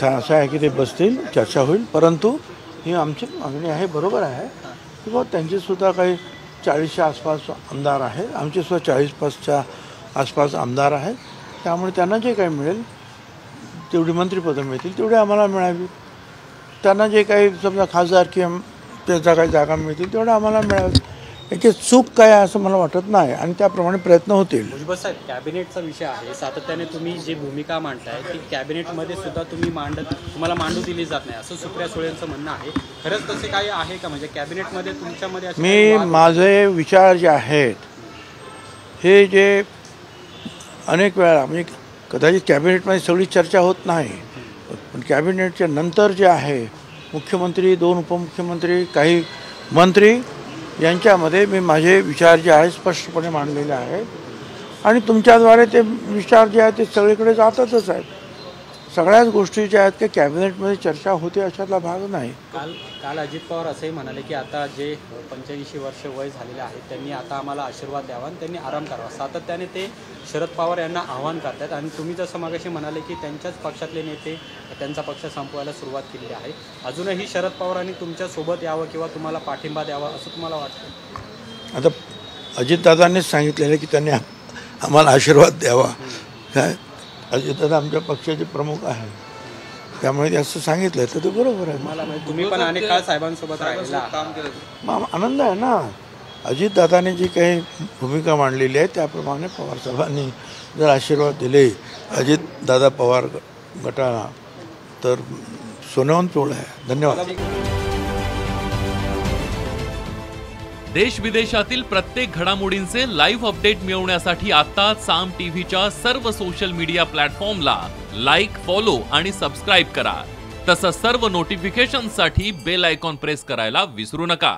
असं आहे की ते बसतील, चर्चा होईल. परंतु ही आमची मागणी आहे, बरोबर आहे की बुवा त्यांचेसुद्धा काही 40च्या आसपास आमदार आहेत, आमचेसुद्धा 40-50च्या आसपास आमदार आहेत. त्यामुळे त्यांना जे काही मिळेल तेवढी मंत्रिपदं मिळतील तेवढी आम्हाला मिळावी. त्यांना जे काही समजा खासदार किंवा त्याच्या काही जागा मिळतील तेवढं आम्हाला मिळावी. याची चूक काय आहे असं मला वाटत नाही आणि त्याप्रमाणे प्रयत्न होतील. भुजबळ साहेब, कॅबिनेटचा विषय आहे. सातत्याने तुम्ही जी भूमिका मांडताय ती कॅबिनेटमध्ये सुद्धा तुम्हाला मांडू दिली जात नाही असं सुप्रिया सुळेंचं म्हणणं आहे. खरंच तसे काही आहे का? म्हणजे कॅबिनेटमध्ये तुमच्यामध्ये मी माझे विचार जे आहेत हे जे अनेक वेळा म्हणजे कदाचित कॅबिनेटमध्ये सगळी चर्चा होत नाही, पण कॅबिनेटच्या नंतर जे आहे मुख्यमंत्री, 2 उपमुख्यमंत्री, काही मंत्री यांच्यामध्ये मी माझे विचार जे आहेत स्पष्टपणे मांडलेले आहेत आणि तुमच्याद्वारे ते विचार जे आहेत ते सगळीकडे जातातच आहेत. सगळ्याच गोष्टी ज्या आहेत की कॅबिनेटमध्ये चर्चा होते अशातला भाग नाही. काल अजित पवार असंही म्हणाले की आता जे 85 वर्ष वय झालेले आहेत त्यांनी आता आम्हाला आशीर्वाद द्यावा आणि त्यांनी आराम करावा. सातत्याने ते शरद पवार यांना आव्हान करतात आणि तुम्ही जसं मागाशी म्हणाले की त्यांच्याच पक्षातले नेते त्यांचा पक्ष संपवायला सुरुवात केलेली आहे. अजूनही शरद पवारांनी तुमच्यासोबत यावं किंवा तुम्हाला पाठिंबा द्यावा असं तुम्हाला वाटतं? आता अजितदादांनीच सांगितलेलं की त्यांनी आम्हाला आशीर्वाद द्यावा. काय अजितदादा आमच्या पक्षाचे प्रमुख आहे त्यामुळे ते असं सांगितलं तर ते बरोबर आहे. तुम्ही पण अनेक काळ साहेबांसोबत काम केलं, आनंद आहे ना. अजितदादांनी जी काही भूमिका मांडलेली आहे त्याप्रमाणे पवारसाहेबांनी जर आशीर्वाद दिले अजितदादा पवार गटाला तर सोन्याहून पिवळं आहे. धन्यवाद. देश विदेशातील प्रत्येक घडामोडींचे लाईव्ह अपडेट मिळवण्यासाठी आता साम टीव्हीच्या सर्व सोशल मीडिया प्लॅटफॉर्मला लाईक, फॉलो आणि सबस्क्राईब करा. तसंच सर्व नोटिफिकेशनसाठी बेल आयकॉन प्रेस करायला विसरू नका.